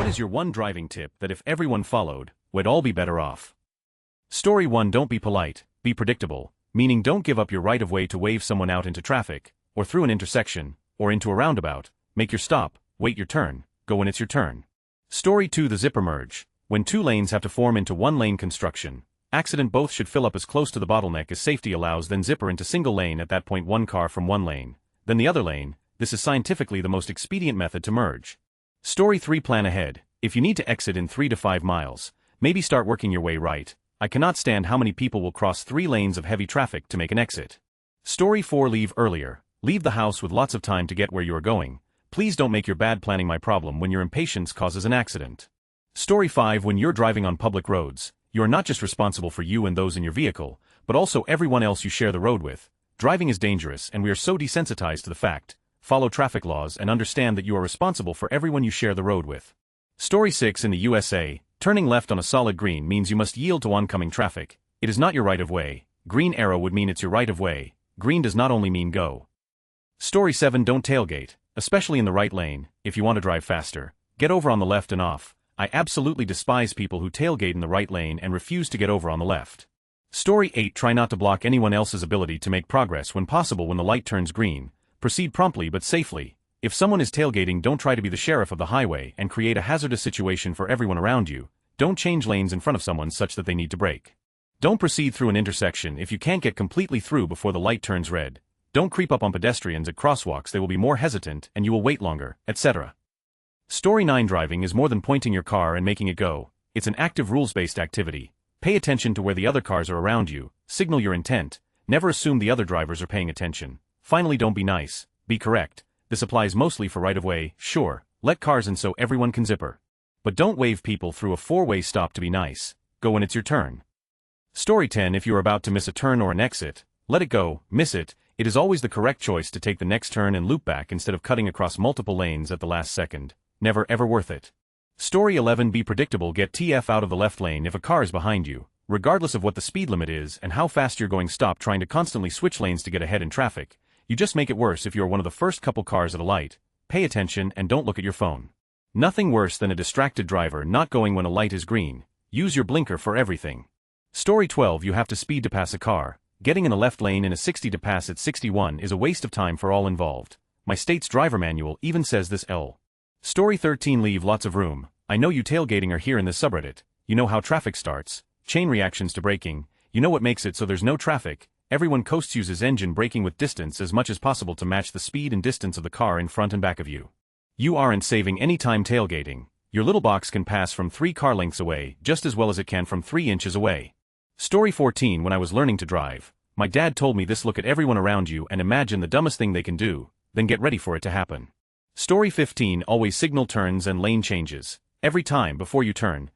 is your one driving tip that if everyone followed, we'd all be better off. Story 1. Don't be polite, be predictable, meaning don't give up your right of way to wave someone out into traffic, or through an intersection, or into a roundabout. Make your stop, wait your turn, go when it's your turn. Story 2. The zipper merge. When two lanes have to form into one lane construction, accident both should fill up as close to the bottleneck as safety allows, then zipper into single lane at that point, one car from one lane, then the other lane. This is scientifically the most expedient method to merge. Story 3. Plan ahead. If you need to exit in 3 to 5 miles, maybe start working your way right. I cannot stand how many people will cross 3 lanes of heavy traffic to make an exit. Story 4. Leave earlier. Leave the house with lots of time to get where you are going. Please don't make your bad planning my problem when your impatience causes an accident. Story 5. When you're driving on public roads, you are not just responsible for you and those in your vehicle, but also everyone else you share the road with. Driving is dangerous and we are so desensitized to the fact. Follow traffic laws and understand that you are responsible for everyone you share the road with. Story 6. In the USA, turning left on a solid green means you must yield to oncoming traffic. It is not your right of way. Green arrow would mean it's your right of way. Green does not only mean go. Story 7. Don't tailgate, especially in the right lane. If you want to drive faster, get over on the left and off. I absolutely despise people who tailgate in the right lane and refuse to get over on the left. Story 8. Try not to block anyone else's ability to make progress when possible. When the light turns green, proceed promptly but safely. If someone is tailgating, don't try to be the sheriff of the highway and create a hazardous situation for everyone around you. Don't change lanes in front of someone such that they need to brake. Don't proceed through an intersection if you can't get completely through before the light turns red. Don't creep up on pedestrians at crosswalks, they will be more hesitant and you will wait longer, etc. Story 9. Driving is more than pointing your car and making it go. It's an active rules-based activity. Pay attention to where the other cars are around you, signal your intent, never assume the other drivers are paying attention. Finally, don't be nice, be correct. This applies mostly for right-of-way, sure, let cars in so everyone can zipper. But don't wave people through a 4-way stop to be nice, go when it's your turn. Story 10. If you're about to miss a turn or an exit, let it go, miss it. It is always the correct choice to take the next turn and loop back instead of cutting across multiple lanes at the last second. Never ever worth it. Story 11. Be predictable. Get TF out of the left lane if a car is behind you, regardless of what the speed limit is and how fast you're going. Stop trying to constantly switch lanes to get ahead in traffic. You just make it worse if you're one of the first couple cars at a light. Pay attention and don't look at your phone. Nothing worse than a distracted driver not going when a light is green. Use your blinker for everything. Story 12. You have to speed to pass a car. Getting in a left lane in a 60 to pass at 61 is a waste of time for all involved. My state's driver manual even says this. Story 13. Leave lots of room. I know you tailgating are here in this subreddit. You know how traffic starts, chain reactions to braking. You know what makes it so there's no traffic. Everyone coasts, uses engine braking with distance as much as possible to match the speed and distance of the car in front and back of you. You aren't saving any time tailgating. Your little box can pass from 3 car lengths away just as well as it can from 3 inches away. Story 14. When I was learning to drive, my dad told me this: look at everyone around you and imagine the dumbest thing they can do, then get ready for it to happen. Story 15. Always signal turns and lane changes. Every time before you turn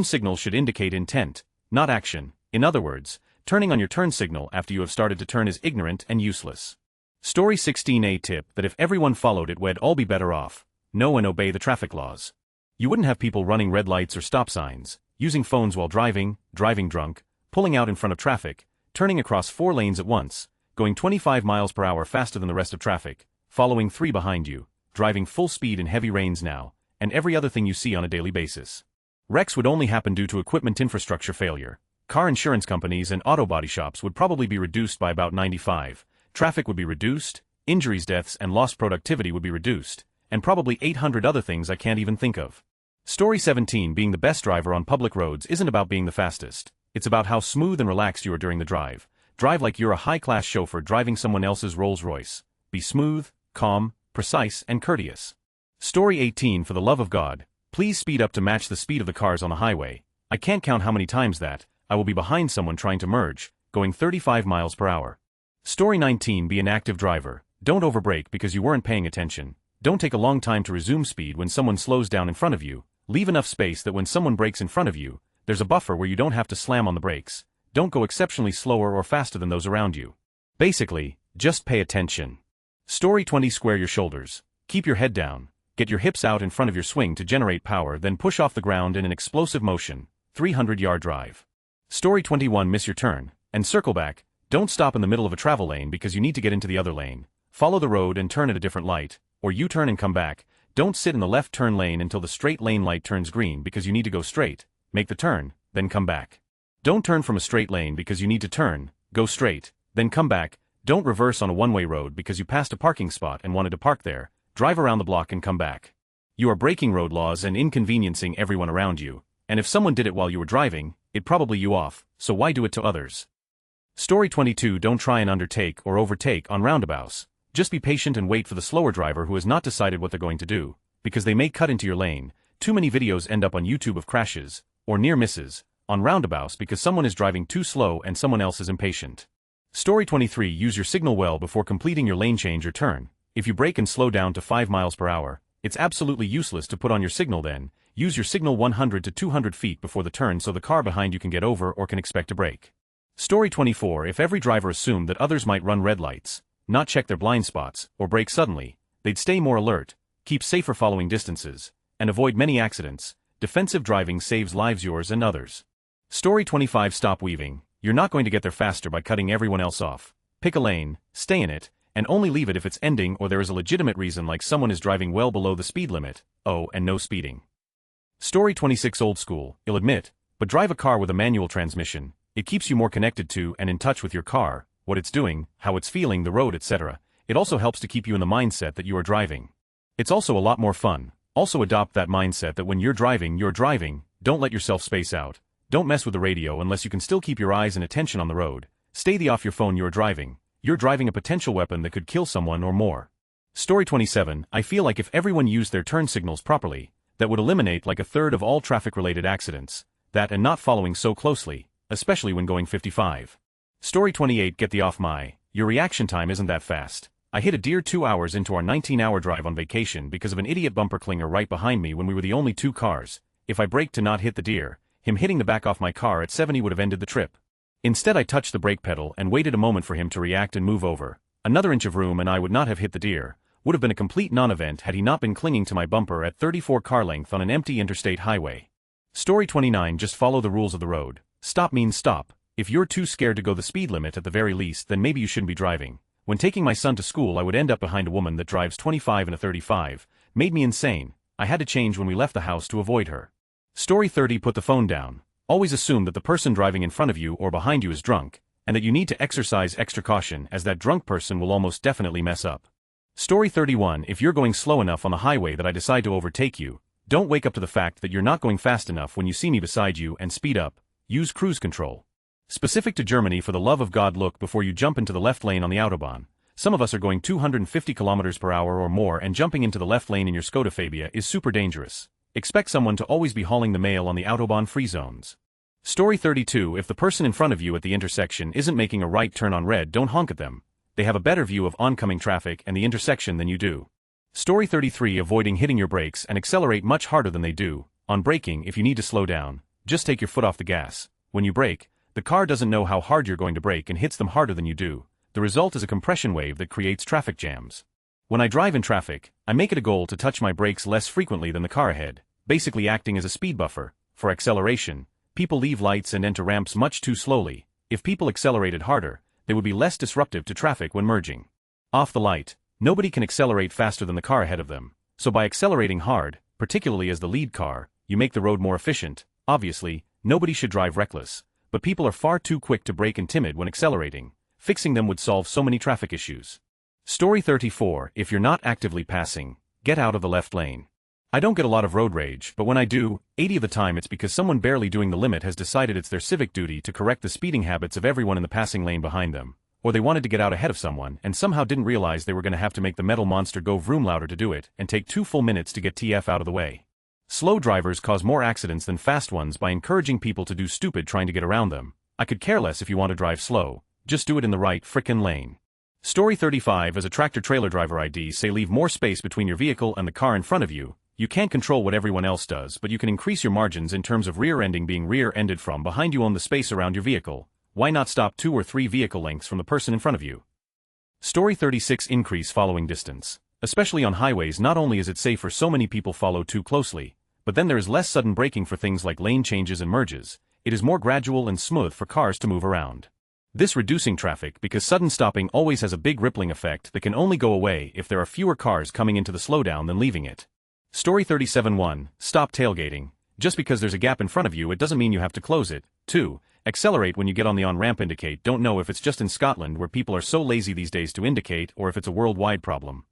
signal should indicate intent, not action. In other words, turning on your turn signal after you have started to turn is ignorant and useless. Story 16. A tip that if everyone followed it, we'd all be better off. Know and obey the traffic laws. You wouldn't have people running red lights or stop signs, using phones while driving, driving drunk, pulling out in front of traffic, turning across 4 lanes at once, going 25 miles per hour faster than the rest of traffic, following 3 behind you, driving full speed in heavy rains now, and every other thing you see on a daily basis. Wrecks would only happen due to equipment infrastructure failure. Car insurance companies and auto body shops would probably be reduced by about 95. Traffic would be reduced, injuries, deaths, and lost productivity would be reduced, and probably 800 other things I can't even think of. Story 17. Being the best driver on public roads isn't about being the fastest. It's about how smooth and relaxed you are during the drive. Drive like you're a high-class chauffeur driving someone else's Rolls Royce. Be smooth, calm, precise, and courteous. Story 18. For the love of God, please speed up to match the speed of the cars on the highway. I can't count how many times that I will be behind someone trying to merge, going 35 miles per hour. Story 19. Be an active driver. Don't overbrake because you weren't paying attention. Don't take a long time to resume speed when someone slows down in front of you. Leave enough space that when someone brakes in front of you, there's a buffer where you don't have to slam on the brakes. Don't go exceptionally slower or faster than those around you. Basically, just pay attention. Story 20. Square your shoulders. Keep your head down. Get your hips out in front of your swing to generate power, then push off the ground in an explosive motion. 300-yard drive. Story 21. Miss your turn and circle back. Don't stop in the middle of a travel lane because you need to get into the other lane. Follow the road and turn at a different light, or U-turn and come back. Don't sit in the left turn lane until the straight lane light turns green because you need to go straight, make the turn, then come back. Don't turn from a straight lane because you need to turn, go straight, then come back. Don't reverse on a one-way road because you passed a parking spot and wanted to park there, drive around the block and come back. You are breaking road laws and inconveniencing everyone around you, and if someone did it while you were driving, it'd probably you off, so why do it to others? Story 22. Don't try and undertake or overtake on roundabouts. Just be patient and wait for the slower driver who has not decided what they're going to do, because they may cut into your lane. Too many videos end up on YouTube of crashes, or near misses, on roundabouts because someone is driving too slow and someone else is impatient. Story 23. Use your signal well before completing your lane change or turn. If you brake and slow down to 5 miles per hour, it's absolutely useless to put on your signal then. Use your signal 100 to 200 feet before the turn so the car behind you can get over or can expect to brake. Story 24. If every driver assumed that others might run red lights, not check their blind spots, or brake suddenly, they'd stay more alert, keep safer following distances, and avoid many accidents. Defensive driving saves lives, yours and others. Story 25. Stop weaving. You're not going to get there faster by cutting everyone else off. Pick a lane, stay in it, and only leave it if it's ending or there is a legitimate reason like someone is driving well below the speed limit. Oh, and no speeding. Story 26. Old school, you'll admit, but drive a car with a manual transmission. It keeps you more connected to and in touch with your car, what it's doing, how it's feeling, the road, etc. It also helps to keep you in the mindset that you are driving. It's also a lot more fun. Also adopt that mindset that when you're driving, don't let yourself space out. Don't mess with the radio unless you can still keep your eyes and attention on the road. Stay off your phone. You're driving a potential weapon that could kill someone or more. Story 27. I feel like if everyone used their turn signals properly, that would eliminate like a third of all traffic-related accidents. That and not following so closely, especially when going 55. Story 28. Get the off my. Your reaction time isn't that fast. I hit a deer 2 hours into our 19-hour drive on vacation because of an idiot bumper clinger right behind me when we were the only 2 cars. If I braked to not hit the deer, him hitting the back off my car at 70 would have ended the trip. Instead I touched the brake pedal and waited a moment for him to react and move over. Another inch of room and I would not have hit the deer. Would have been a complete non-event had he not been clinging to my bumper at 34 car length on an empty interstate highway. Story 29. Just follow the rules of the road. Stop means stop. If you're too scared to go the speed limit at the very least, then maybe you shouldn't be driving. When taking my son to school I would end up behind a woman that drives 25 in a 35. Made me insane. I had to change when we left the house to avoid her. Story 30. Put the phone down. Always assume that the person driving in front of you or behind you is drunk, and that you need to exercise extra caution as that drunk person will almost definitely mess up. Story 31. If you're going slow enough on the highway that I decide to overtake you, don't wake up to the fact that you're not going fast enough when you see me beside you and speed up. Use cruise control. Specific to Germany, for the love of God, look before you jump into the left lane on the Autobahn. Some of us are going 250 kilometers per hour or more, and jumping into the left lane in your Skoda Fabia is super dangerous. Expect someone to always be hauling the mail on the Autobahn free zones. Story 32. If the person in front of you at the intersection isn't making a right turn on red, don't honk at them. They have a better view of oncoming traffic and the intersection than you do. Story 33. Avoiding hitting your brakes and accelerate much harder than they do. On braking, if you need to slow down, just take your foot off the gas. When you brake, the car doesn't know how hard you're going to brake and hits them harder than you do. The result is a compression wave that creates traffic jams. When I drive in traffic, I make it a goal to touch my brakes less frequently than the car ahead, basically acting as a speed buffer. For acceleration, people leave lights and enter ramps much too slowly. If people accelerated harder, they would be less disruptive to traffic when merging. Off the light, nobody can accelerate faster than the car ahead of them, so by accelerating hard, particularly as the lead car, you make the road more efficient. Obviously, nobody should drive reckless, but people are far too quick to brake and timid when accelerating. Fixing them would solve so many traffic issues. Story 34. If you're not actively passing, get out of the left lane. I don't get a lot of road rage, but when I do, 80 of the time it's because someone barely doing the limit has decided it's their civic duty to correct the speeding habits of everyone in the passing lane behind them, or they wanted to get out ahead of someone and somehow didn't realize they were going to have to make the metal monster go vroom louder to do it and take 2 full minutes to get TF out of the way. Slow drivers cause more accidents than fast ones by encouraging people to do stupid trying to get around them. I could care less if you want to drive slow, just do it in the right frickin' lane. Story 35. As a tractor-trailer driver, I'd say leave more space between your vehicle and the car in front of you. You can't control what everyone else does, but you can increase your margins in terms of rear-ending. Being rear-ended from behind you, own the space around your vehicle. Why not stop 2 or 3 vehicle lengths from the person in front of you? Story 36. Increase following distance. Especially on highways, not only is it safe for so many people follow too closely, but then there is less sudden braking for things like lane changes and merges. It is more gradual and smooth for cars to move around. This reducing traffic because sudden stopping always has a big rippling effect that can only go away if there are fewer cars coming into the slowdown than leaving it. Story 37-1, stop tailgating. Just because there's a gap in front of you it doesn't mean you have to close it. 2. Accelerate when you get on the on-ramp. Indicate. Don't know if it's just in Scotland where people are so lazy these days to indicate or if it's a worldwide problem.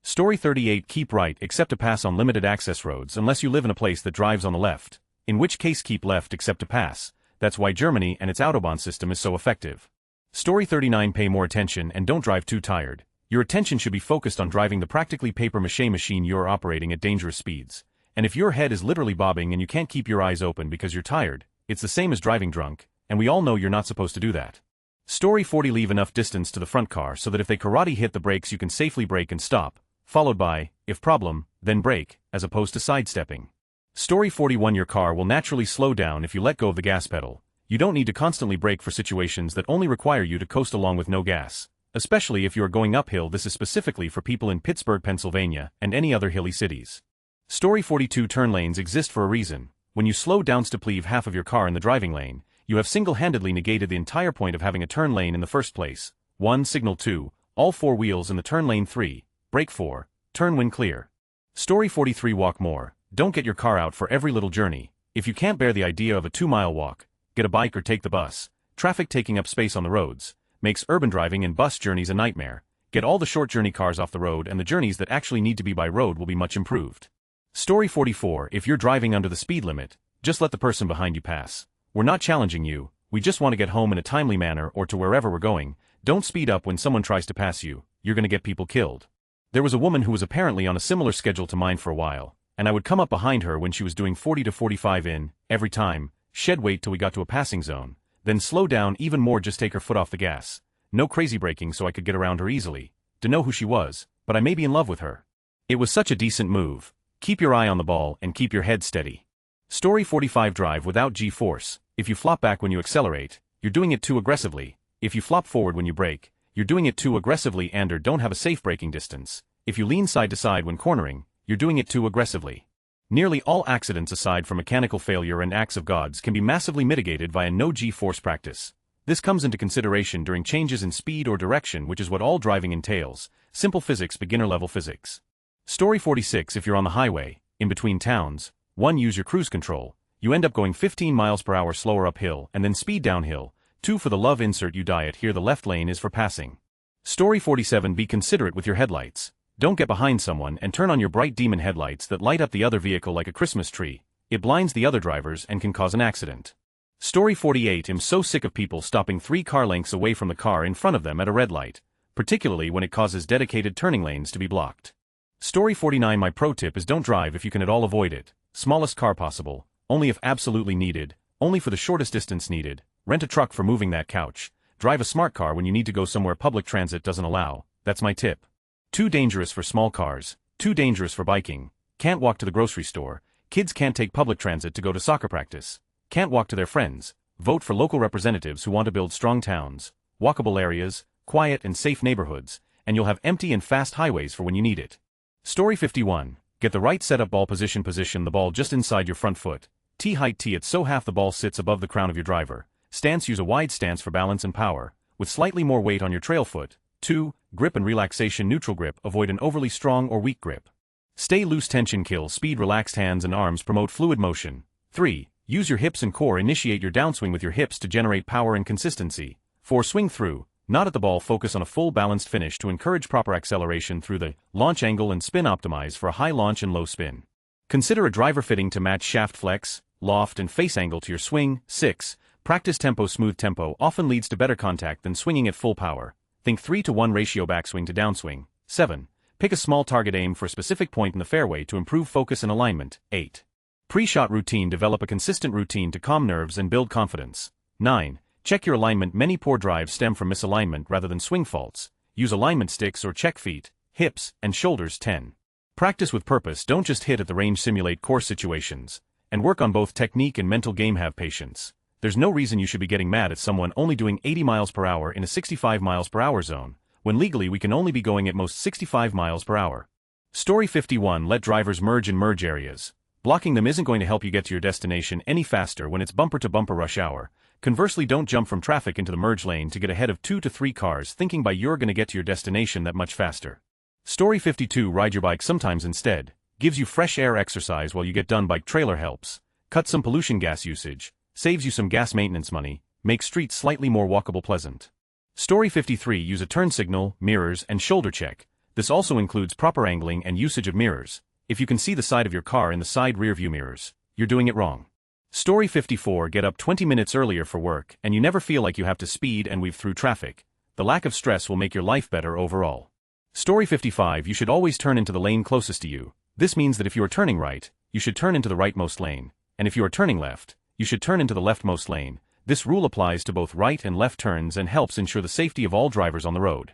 Story 38, keep right except to pass on limited access roads unless you live in a place that drives on the left, in which case keep left except to pass. That's why Germany and its Autobahn system is so effective. Story 39, pay more attention and don't drive too tired. Your attention should be focused on driving the practically papier-mâché machine you're operating at dangerous speeds. And if your head is literally bobbing and you can't keep your eyes open because you're tired, it's the same as driving drunk, and we all know you're not supposed to do that. Story 40, leave enough distance to the front car so that if they karate hit the brakes you can safely brake and stop, followed by, if problem, then brake, as opposed to sidestepping. Story 41, your car will naturally slow down if you let go of the gas pedal. You don't need to constantly brake for situations that only require you to coast along with no gas. Especially if you are going uphill. This is specifically for people in Pittsburgh, Pennsylvania, and any other hilly cities. Story 42, turn lanes exist for a reason. When you slow down to leave half of your car in the driving lane, you have single-handedly negated the entire point of having a turn lane in the first place. 1. Signal. 2. All four wheels in the turn lane. 3. Brake. 4. Turn when clear. Story 43, walk more. Don't get your car out for every little journey. If you can't bear the idea of a 2-mile walk, get a bike or take the bus. Traffic taking up space on the roads makes urban driving and bus journeys a nightmare. Get all the short journey cars off the road and the journeys that actually need to be by road will be much improved. Story 44, if you're driving under the speed limit, just let the person behind you pass. We're not challenging you, we just want to get home in a timely manner or to wherever we're going. Don't speed up when someone tries to pass you, you're gonna get people killed. There was a woman who was apparently on a similar schedule to mine for a while, and I would come up behind her when she was doing 40 to 45 in, every time, shed wait till we got to a passing zone, then slow down even more, just take her foot off the gas. No crazy braking so I could get around her easily. To know who she was, but I may be in love with her. It was such a decent move. Keep your eye on the ball and keep your head steady. Story 45, drive without G-force. If you flop back when you accelerate, you're doing it too aggressively. If you flop forward when you brake, you're doing it too aggressively and or don't have a safe braking distance. If you lean side to side when cornering, you're doing it too aggressively. Nearly all accidents aside from mechanical failure and acts of gods can be massively mitigated via no G-force practice. This comes into consideration during changes in speed or direction, which is what all driving entails. Simple physics, beginner-level physics. Story 46, if you're on the highway, in between towns, 1. Use your cruise control. You end up going 15 miles per hour slower uphill and then speed downhill. 2. For the love insert you diet here, the left lane is for passing. Story 47, be considerate with your headlights. Don't get behind someone and turn on your bright demon headlights that light up the other vehicle like a Christmas tree. It blinds the other drivers and can cause an accident. Story 48, I'm so sick of people stopping 3 car lengths away from the car in front of them at a red light, particularly when it causes dedicated turning lanes to be blocked. Story 49, my pro tip is don't drive if you can at all avoid it. Smallest car possible, only if absolutely needed, only for the shortest distance needed. Rent a truck for moving that couch. Drive a smart car when you need to go somewhere public transit doesn't allow. That's my tip. Too dangerous for small cars, too dangerous for biking. Can't walk to the grocery store. Kids can't take public transit to go to soccer practice. Can't walk to their friends. Vote for local representatives who want to build strong towns, walkable areas, quiet and safe neighborhoods, and you'll have empty and fast highways for when you need it. Story 51, get the right setup ball position the ball just inside your front foot. Height tee it so half the ball sits above the crown of your driver. Stance, use a wide stance for balance and power, with slightly more weight on your trail foot. 2. Grip and relaxation, neutral grip, avoid an overly strong or weak grip. Stay loose, tension kill speed, relaxed hands and arms promote fluid motion. 3. Use your hips and core, initiate your downswing with your hips to generate power and consistency. 4. Swing through, not at the ball, focus on a full balanced finish to encourage proper acceleration through the launch angle and spin, optimize for a high launch and low spin. Consider a driver fitting to match shaft flex, loft and face angle to your swing. 6. Practice tempo, smooth tempo often leads to better contact than swinging at full power. Think 3:1 ratio backswing to downswing. 7. Pick a small target, aim for a specific point in the fairway to improve focus and alignment. 8. Pre-shot routine, develop a consistent routine to calm nerves and build confidence. 9. Check your alignment, many poor drives stem from misalignment rather than swing faults. Use alignment sticks or check feet, hips, and shoulders. 10. Practice with purpose, don't just hit at the range, simulate course situations, and work on both technique and mental game. Have patience. There's no reason you should be getting mad at someone only doing 80 miles per hour in a 65 miles per hour zone, when legally we can only be going at most 65 miles per hour. Story 51, let drivers merge in merge areas. Blocking them isn't going to help you get to your destination any faster when it's bumper-to-bumper rush hour. Conversely, don't jump from traffic into the merge lane to get ahead of 2 to 3 cars thinking you're going to get to your destination that much faster. Story 52, ride your bike sometimes instead. gives you fresh air exercise while you get done. Bike trailer helps, cut some pollution gas usage, saves you some gas maintenance money, makes streets slightly more walkable pleasant. Story 53. Use a turn signal, mirrors, and shoulder check. This also includes proper angling and usage of mirrors. If you can see the side of your car in the side rear view mirrors, you're doing it wrong. Story 54. Get up 20 minutes earlier for work and you never feel like you have to speed and weave through traffic. The lack of stress will make your life better overall. Story 55. You should always turn into the lane closest to you. This means that if you are turning right, you should turn into the rightmost lane, and if you are turning left, you should turn into the leftmost lane. This rule applies to both right and left turns and helps ensure the safety of all drivers on the road.